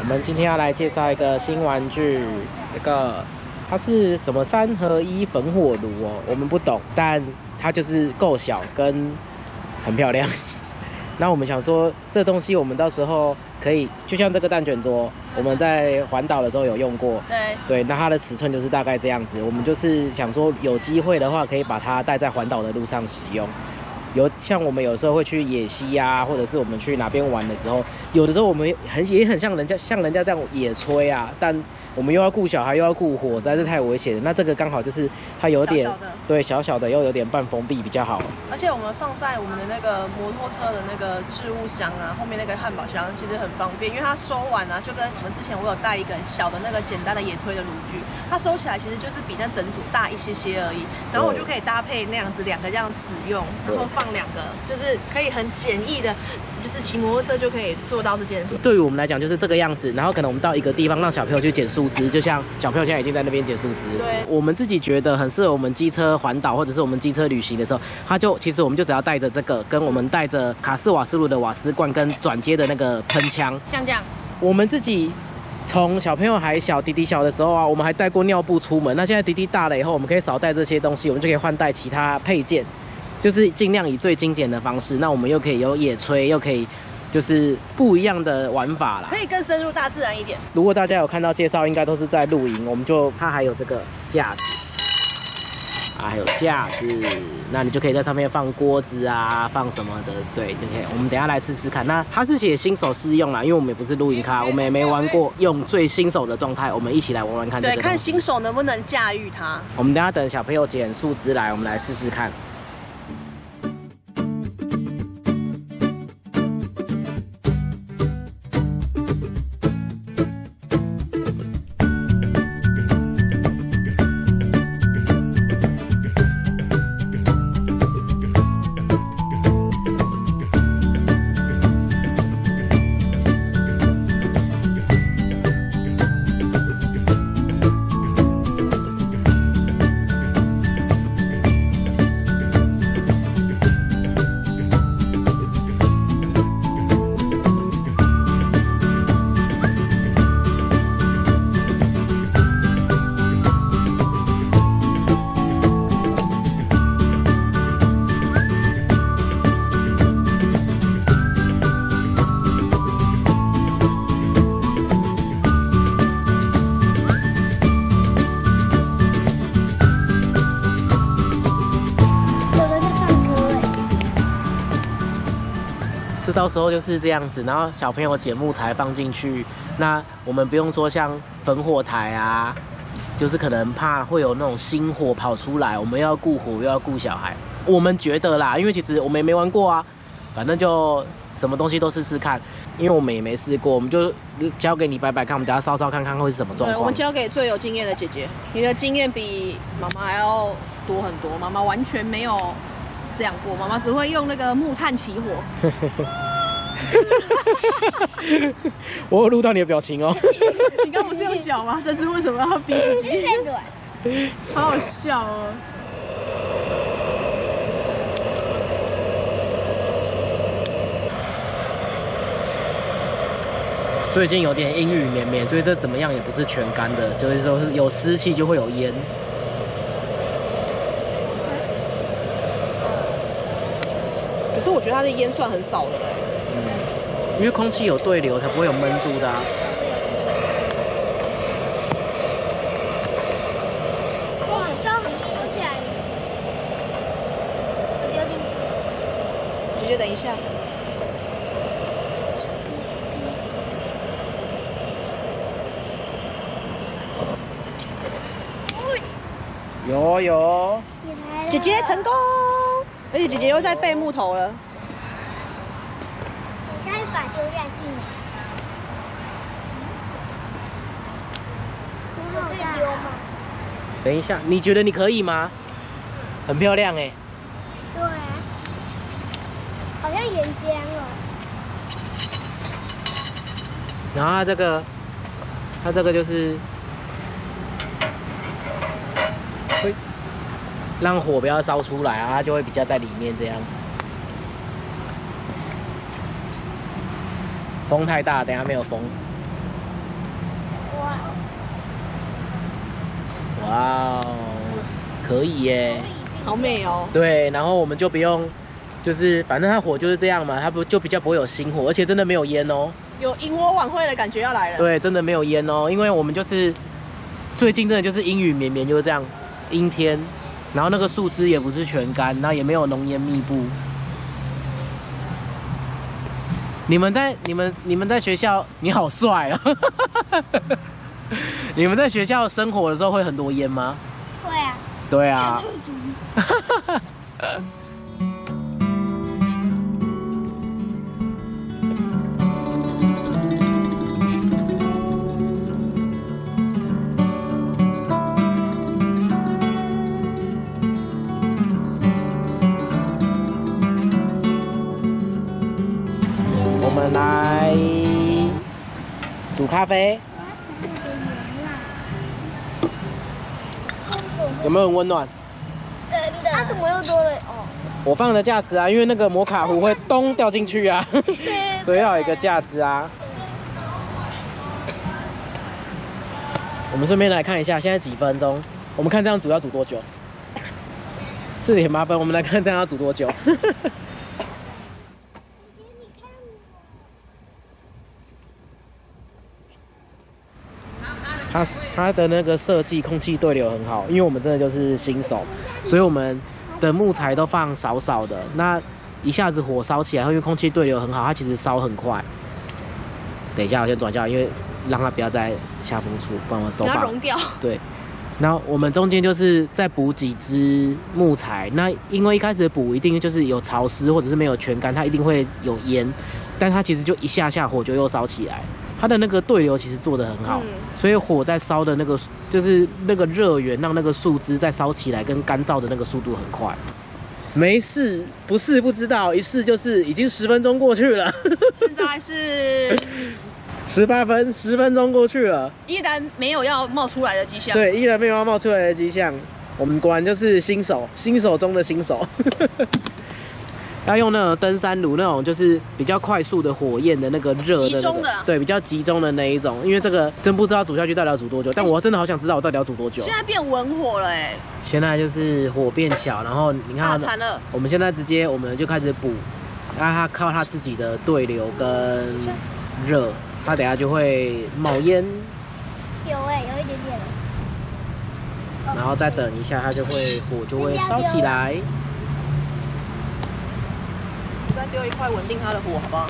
们今天要来介绍一个新玩具，这个它是什么3合1焚火炉哦，我们不懂，但它就是够小跟很漂亮。那我们想说，这东西我们到时候可以，就像这个蛋卷桌，我们在环岛的时候有用过。对，那它的尺寸就是大概这样子。我们就是想说，有机会的话，可以把它带在环岛的路上使用。像我们有时候会去野溪啊，或者是我们去哪边玩的时候，有的时候我们也很像人家这样野炊啊，但我们又要顾小孩又要顾火，实在是太危险了。那这个刚好就是它有点对小小的又有点半封闭比较好。而且我们放在我们的那个摩托车的那个置物箱啊，后面那个汉堡箱其实很方便，因为它收完啊，就跟我们之前我有带一个小的那个简单的野炊的炉具，它收起来其实就是比那整组大一些些而已，然后我就可以搭配那样子2个这样使用，然后放2个，就是可以很简易的，就是骑摩托车就可以做到这件事。对于我们来讲就是这个样子，然后可能我们到一个地方让小朋友去捡树枝，就像小朋友现在已经在那边捡树枝。对，我们自己觉得很适合我们机车环岛或者是我们机车旅行的时候，其实我们就只要带着这个，跟我们带着卡式瓦斯炉的瓦斯罐跟转接的那个喷枪，像这样。我们自己从小朋友还小，弟弟小的时候啊，我们还带过尿布出门。那现在弟弟大了以后，我们可以少带这些东西，我们就可以换带其他配件，就是尽量以最精简的方式。那我们又可以有野炊，又可以就是不一样的玩法啦，可以更深入大自然一点。如果大家有看到介绍，应该都是在露营，它还有这个架子啊，还有架子，那你就可以在上面放锅子啊，放什么的，对，就可以。我们等一下来试试看。那它是写新手试用啦，因为我们也不是露营咖，我们也没玩过，用最新手的状态，我们一起来玩玩看。对，看新手能不能驾驭它。我们等一下等小朋友捡树枝来，我们来试试看。这到时候就是这样子，然后小朋友捡木材放进去，那我们不用说像焚火台啊，就是可能怕会有那种新火跑出来，我们又要顾火又要顾小孩。我们觉得啦，因为其实我们也没玩过啊，反正就什么东西都试试看，因为我们也没试过，我们就交给你摆摆看，我们等下烧烧看看会是什么状况。对，我们交给最有经验的姐姐，你的经验比妈妈还要多很多，妈妈完全没有这样过，妈妈只会用那个木炭起火。我有录到你的表情哦。你刚不是用脚吗？这次为什么要逼自己？太软，好好笑哦。最近有点阴雨绵绵，所以这怎么样也不是全干的，就是说是有湿气就会有烟。可是我觉得它的烟算很少的嘞。因为空气有对流，才不会有闷住的啊。哇，烧很烧起来了，丢进去。姐姐等一下。有，姐姐成功，而且姐姐又在备木头了。我现在把丢下去。我可以丢吗？等一下，你觉得你可以吗？很漂亮哎。对啊，好像岩浆哦。然后它这个就是会让火不要烧出来啊，它就会比较在里面这样。风太大，等一下没有风。哇哦，可以耶，好美哦。对，然后我们就不用，就是反正它火就是这样嘛，它就比较不会有星火，而且真的没有烟哦。有萤火晚会的感觉要来了。对，真的没有烟哦，因为我们就是最近真的就是阴雨绵绵，就是这样阴天，然后那个树枝也不是全干，然后也没有浓烟密布。你们在学校，你好帅哦！你们在学校生活的时候会很多烟吗？会啊。对啊。我们来煮咖啡，有没有很温暖？真的。它怎么又多了？哦。我放的架子啊，因为那个摩卡壶会咚掉进去啊，所以要有一个架子啊。我们顺便来看一下现在几分钟，我们看这样煮要煮多久？4:08，我们来看这样要煮多久。它的那个设计空气对流很好，因为我们真的就是新手，所以我们的木材都放少少的，那一下子火烧起来，因为空气对流很好，它其实烧很快。等一下，我先转一下，因为让它不要在下风处，不然我手把融掉。对，然后我们中间就是再补几支木材，那因为一开始补一定就是有潮湿或者是没有全干，它一定会有烟，但它其实就一下火就又烧起来。它的那个对流其实做得很好，所以火在烧的那个就是那个热源，让那个树枝在烧起来跟干燥的那个速度很快。没事，不试不知道，一试就是已经10分钟过去了。现在是10分钟过去了，依然没有要冒出来的迹象。对，依然没有要冒出来的迹象。我们果然就是新手中的新手。要用那种登山炉那种，就是比较快速的火焰的那个热的、那个，集中的，对，比较集中的那一种。因为这个真不知道煮下去到底要煮多久，但我真的好想知道我到底要煮多久。现在变文火了哎！现在就是火变小，然后你看，惨了。我们现在我们就开始补，然后它靠它自己的对流跟热，它等下就会冒烟。有哎，有一点点了。然后再等一下，它就会火就会烧起来。再丢一块稳定它的火，好不好？好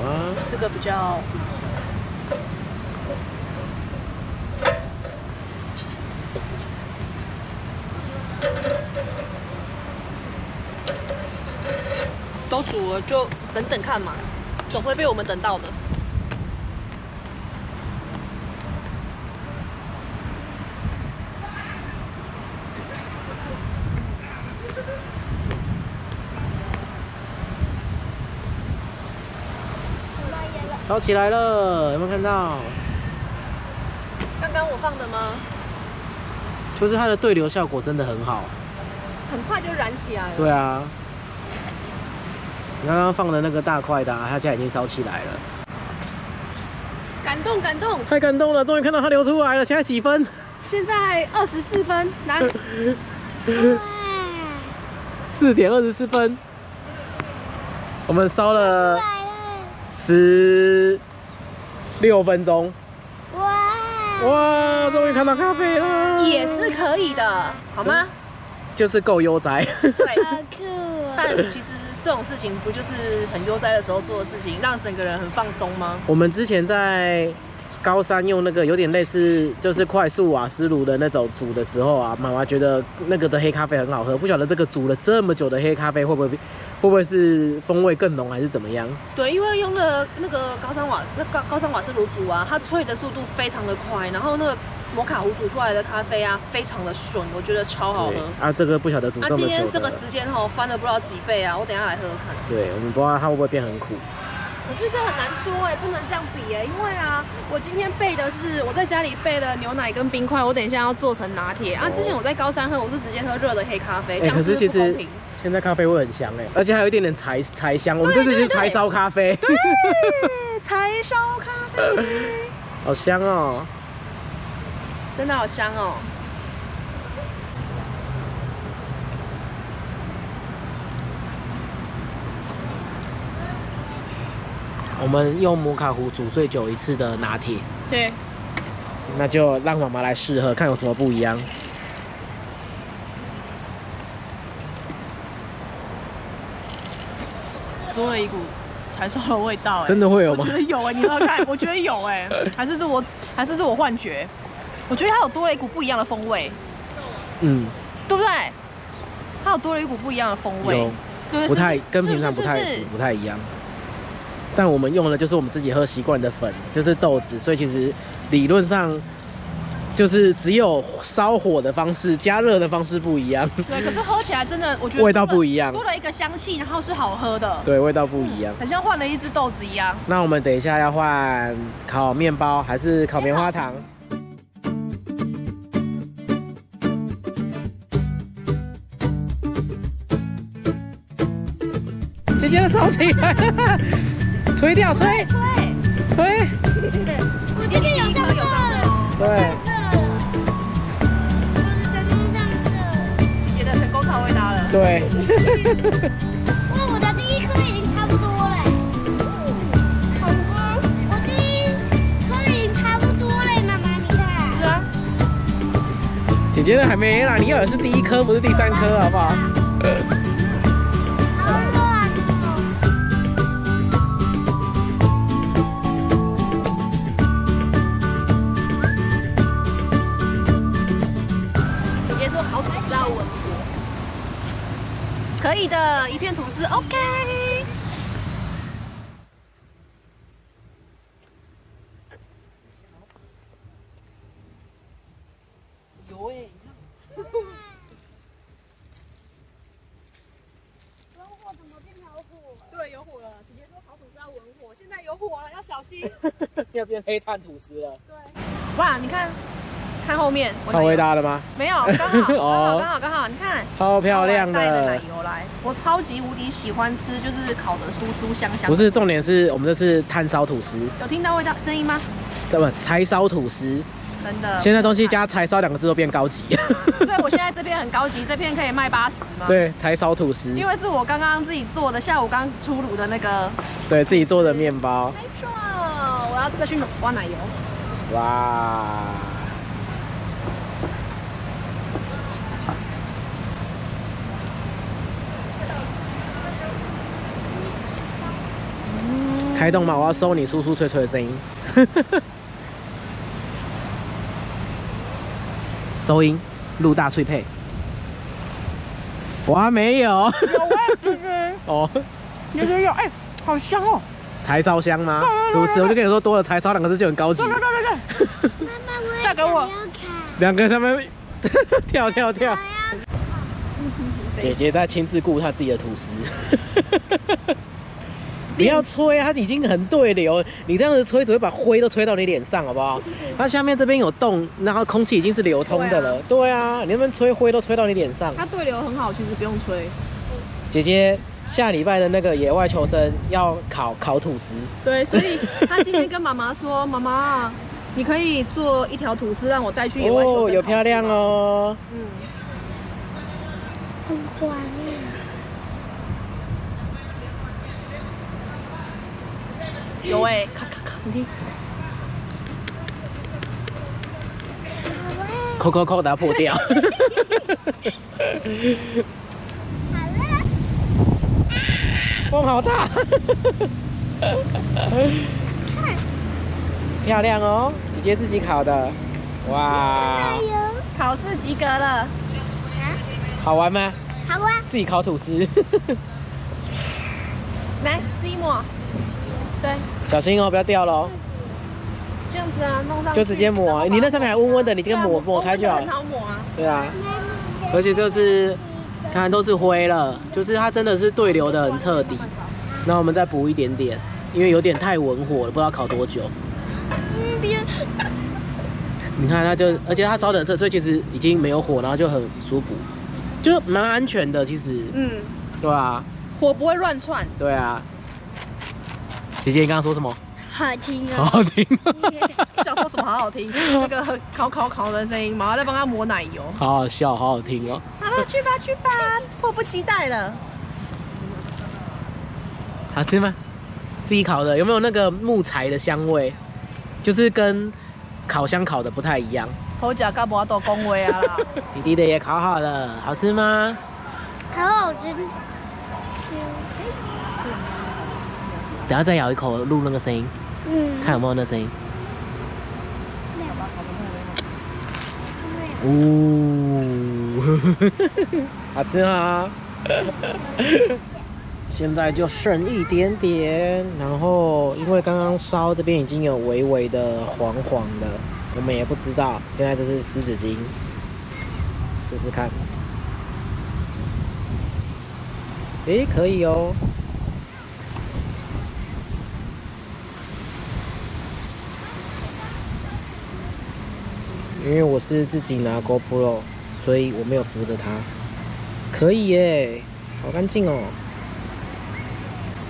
啊。这个比较。都煮了就等等看嘛，总会被我们等到的。烧起来了，有没有看到？刚刚我放的吗？就是它的对流效果真的很好，很快就燃起来了。对啊，你刚刚放的那个大块的、啊，它现在已经烧起来了。感动，太感动了，终于看到它流出来了。现在几分？现在24分，来。4点24分，我们烧了16分钟。哇，终于看到咖啡了，也是可以的，好吗？就是够悠哉。对，好酷哦。但其实这种事情不就是很悠哉的时候做的事情，让整个人很放松吗？我们之前在高山用那个有点类似就是快速瓦斯炉的那种煮的时候啊，妈妈觉得那个的黑咖啡很好喝，不晓得这个煮了这么久的黑咖啡会不会是风味更浓还是怎么样？对，因为用了那个高山瓦斯炉煮啊，它萃的速度非常的快，然后那个摩卡壶煮出来的咖啡啊，非常的顺，我觉得超好喝。啊，这个不晓得煮这么久。今天这个时间翻了不知道几倍啊，我等一下来喝喝看。对，我们不知道它会不会变很苦。可是这很难说哎，不能这样比哎，因为啊，我今天备的是我在家里备了牛奶跟冰块，我等一下要做成拿铁啊。之前我在高山喝，我是直接喝热的黑咖啡，这样是不是不公平？现在咖啡会很香哎，而且还有一点点柴香。我们这次是柴烧咖啡。对，柴烧咖啡。好香哦！真的好香哦。我们用摩卡壶煮最久一次的拿铁，对，那就让妈妈来试喝，看有什么不一样。多了一股柴烧的味道，哎，真的会有吗？我觉得有哎，你喝看，我觉得有哎，还是我幻觉？我觉得它有多了一股不一样的风味，嗯，对不对？它有多了一股不一样的风味，有，对不太跟平常是不太一样。但我们用的就是我们自己喝习惯的粉，就是豆子，所以其实理论上就是只有烧火的方式、加热的方式不一样。对，可是喝起来真的，我觉得味道不一样，多了一个香气，然后是好喝的。对，味道不一样，很像换了一只豆子一样。那我们等一下要换烤面包还是烤棉花糖？姐姐的烧起来了，吹掉，吹，吹。我觉得有上色了。对。姐姐的成功调味搭了。对。哇，我的第一颗已经差不多了。好喝。我第一颗已经差不多了，妈妈，你看。是啊。姐姐的还没啦，你要的是第一颗，不是第3颗，好不好？可以的，一片吐司 ，OK。有哎，你看。文火怎么变成火？对，有火了。姐姐说烤吐司要文火，现在有火了，要小心。要变黑炭吐司了。对。哇，你看。看后面，超伟大的吗？没有，刚好，你看，超漂亮的。带着奶油来，我超级无敌喜欢吃，就是烤的酥酥香香。不是，重点是我们这是炭烧吐司。有听到味道声音吗？什么柴烧吐司？真的。现在东西加柴烧2个字都变高级。所以我现在这边很高级，这片可以卖80吗？对，柴烧吐司。因为是我刚刚自己做的，下午刚出炉的那个。对自己做的面包。没错，我要再去挖奶油。哇。开动嘛！我要收你酥酥脆脆的声音。收音，录大脆配。我还没有。有哎，姐姐。哦。姐姐有哎，好香哦。柴烧香吗？是不是？我就跟你说，多了柴烧2个字就很高级。对。妈妈，我也带给我。2个他们跳。姐姐在亲自顾她自己的吐司。不要吹啊！它已经很对流，你这样子吹只会把灰都吹到你脸上，好不好？它下面这边有洞，然后空气已经是流通的了。对啊，你那边吹灰都吹到你脸上。它对流很好，其实不用吹。姐姐下礼拜的那个野外求生要烤吐司。对，所以她今天跟妈妈说：“妈妈，你可以做1条吐司让我带去野外求生。”哦，有漂亮哦。很滑耶。有哎，咔，你听，扣，打破掉。好了。风好大。漂亮哦，姐姐自己烤的，哇！考试及格了。好玩吗？好玩。自己烤吐司。来，自己抹。对，小心哦，不要掉了哦。这样子啊，弄上就直接抹啊，你那上面还温温的，你这个抹开就好。很好抹啊。对啊，而且就是看都是灰了，就是它真的是对流的很彻底。那我们再补一点点，因为有点太文火了，不知道烤多久。你看它就，而且它烧得很彻，所以其实已经没有火，然后就很舒服，就蛮安全的其实。对啊。火不会乱窜。对啊。姐姐，你刚刚说什么？好听好啊！好听。不想说什么好好听，那个烤的声音，妈妈在帮他抹奶油。好好笑，好好听哦。好了，去吧去吧，迫不及待了。好吃吗？自己烤的，有没有那个木材的香味？就是跟烤箱烤的不太一样。好食甲无多讲话啊啦。弟弟的也烤好了，好吃吗？好好吃。等下再咬一口，录那个声音，看有没有那声音。好吃吗？现在就剩一点点，然后因为刚刚烧这边已经有微微的黄黄的，我们也不知道。现在这是湿纸巾，试试看。诶，可以哦。因为我是自己拿 GoPro， 所以我没有扶着它。可以耶，好干净哦。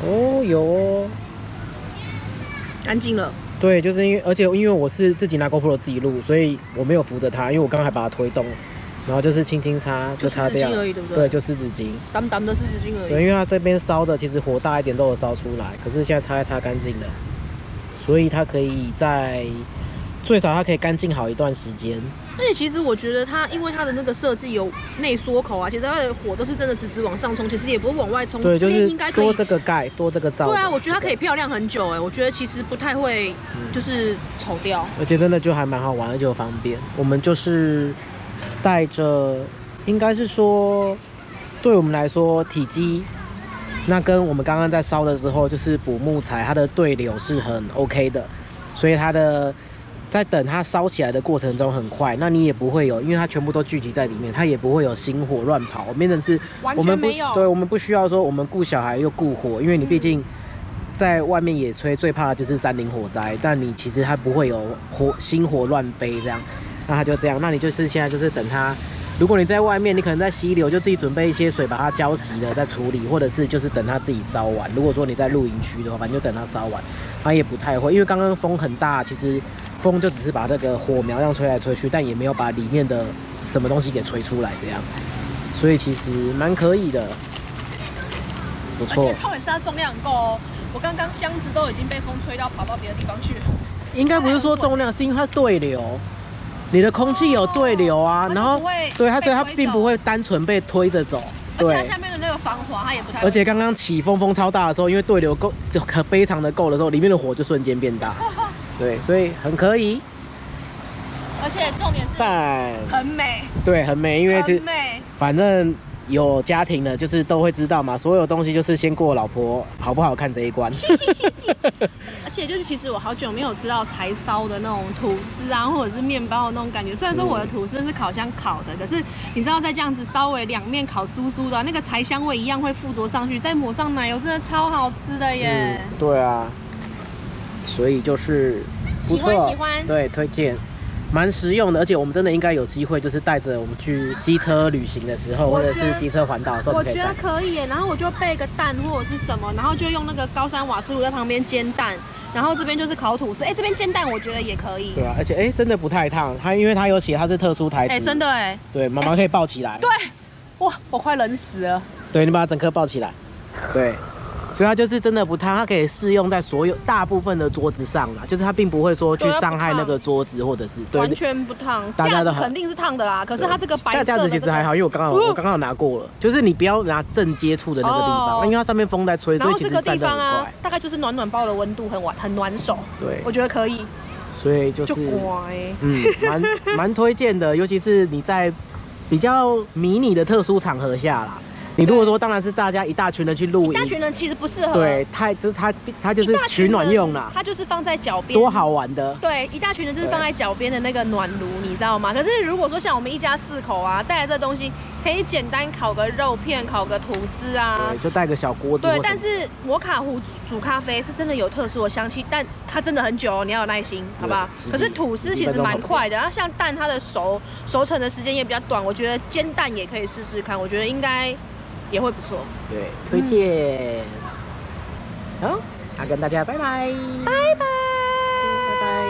哦，有哦，干净了。对，就是而且因为我是自己拿 GoPro 自己录，所以我没有扶着它，因为我刚刚还把它推动，然后就是轻轻擦就擦掉，而已，对不对？对，就湿纸巾，淡淡的湿纸巾而已。对，因为它这边烧的其实火大一点都有烧出来，可是现在擦一擦干净了，所以它可以最少它可以干净好一段时间。而且其实我觉得它，因为它的那个设计有内缩口啊，其实它的火都是真的直往上冲，其实也不会往外冲。对，就是应该可以多这个盖，多这个罩。对啊，我觉得它可以漂亮很久哎，我觉得其实不太会就是丑掉。而且真的就还蛮好玩，而且又方便。我们就是带着，应该是说，对我们来说体积，那跟我们刚刚在烧的时候就是补木材，它的对流是很 OK 的，所以它的。在等它烧起来的过程中很快，那你也不会有，因为它全部都聚集在里面，它也不会有星火乱跑。变成是完我们不全没有，对，我们不需要说我们顾小孩又顾火，因为你毕竟在外面野炊最怕的就是山林火灾，但你其实它不会有星火乱飞这样，那它就这样，那你就是现在就是等它。如果你在外面，你可能在溪流，就自己准备一些水把它浇熄了再处理，或者是就是等它自己烧完。如果说你在露营区的话，反正就等它烧完，它也不太会，因为刚刚风很大，其实。风就只是把这个火苗这样吹来吹去，但也没有把里面的什么东西给吹出来，这样，所以其实蛮可以的，不错。而且超远它重量很够哦，我刚刚箱子都已经被风吹到跑到别的地方去了。应该不是说重量，是因为它对流，你的空气有对流啊，然后对它，所以它并不会单纯被推着走。而且它下面的那个防滑，它也不太。而且刚刚起风超大的时候，因为对流就非常的够的时候，里面的火就瞬间变大。对，所以很可以，而且重点是很美，对，很美，因为很美，反正有家庭的，就是都会知道嘛，所有东西就是先过老婆好不好看这一关。而且就是其实我好久没有吃到柴烧的那种吐司啊，或者是面包的那种感觉。虽然说我的吐司是烤箱烤的，可是你知道在这样子稍微两面烤酥酥的，那个柴香味一样会附着上去，再抹上奶油，真的超好吃的耶。对啊。所以就是不错，喜欢，对，推荐，蛮实用的，而且我们真的应该有机会，就是带着我们去机车旅行的时候，或者是机车环岛的时候，我觉得可以耶。然后我就备个蛋或者是什么，然后就用那个高山瓦斯炉在旁边煎蛋，然后这边就是烤吐司。这边煎蛋我觉得也可以。对啊，而且真的不太烫，因为它有写它是特殊材质。真的对，妈妈可以抱起来。对，哇，我快冷死了。对，你把它整颗抱起来。对。所以它就是真的不烫，它可以适用在大部分的桌子上啦，就是它并不会说去伤害那个桌子或者是完全不烫，架子肯定是烫的啦。可是它这个白色的，架子其实还好，因为我刚好拿过了，就是你不要拿正接触的那个地方，因为它上面风在吹，所以其实这个地方啊，大概就是暖包的温度很暖手，对，我觉得可以。所以就是蛮推荐的，尤其是你在比较迷你的特殊场合下啦。你如果说当然是大家一大群人去露营，一大群人其实不适合。对，它就是取暖用啦，它就是放在脚边，多好玩的。对，一大群人就是放在脚边的那个暖炉，你知道吗？可是如果说像我们一家4口啊，带来这东西可以简单烤个肉片、烤个吐司啊，对，就带个小锅子。对，但是摩卡壶煮咖啡是真的有特殊的香气，但它真的很久哦，你要有耐心，好不好？可是吐司其实蛮快的，然后像蛋它的熟成的时间也比较短，我觉得煎蛋也可以试试看，我觉得应该。也会不错，对，推荐。那跟大家拜拜，拜拜，拜拜。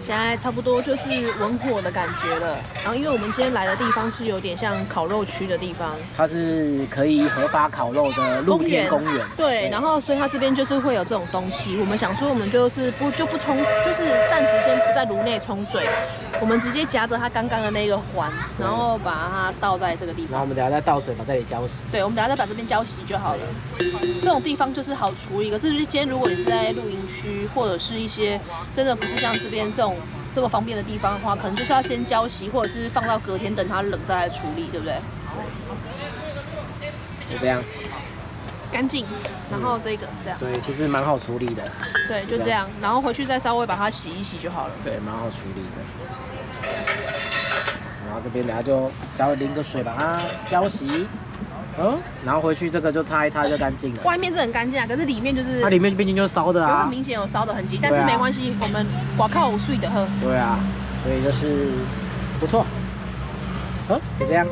现在差不多就是文火的感觉了。然后因为我们今天来的地方是有点像烤肉区的地方，它是可以合法烤肉的露天公园。对，然后所以它这边就是会有这种东西。我们想说，我们就是不冲，就是暂时先不在炉内冲水，我们直接夹着它刚刚的那个环，然后把它倒在这个地方。然后我们等下再倒水把这里浇洗。对，我们等下再把这边浇洗就好了。这种地方就是好处理，可是今天如果你是在露营区，或者是一些真的不是像这边这么方便的地方的话，可能就是要先浇洗，或者是放到隔天等它冷再来处理，对不对？就这样，干净。然后这个这样。对，其实蛮好处理的。对，就这样，然后回去再稍微把它洗一洗就好了。对，蛮好处理的。然后这边等下就淋个水把它浇洗。然后回去这个就擦一擦就干净了。外面是很干净啊，可是里面就是它里面毕竟就是烧的啊，很明显有烧的痕迹，但是没关系，我们刮靠水的喝。对啊，所以就是不错。就这样。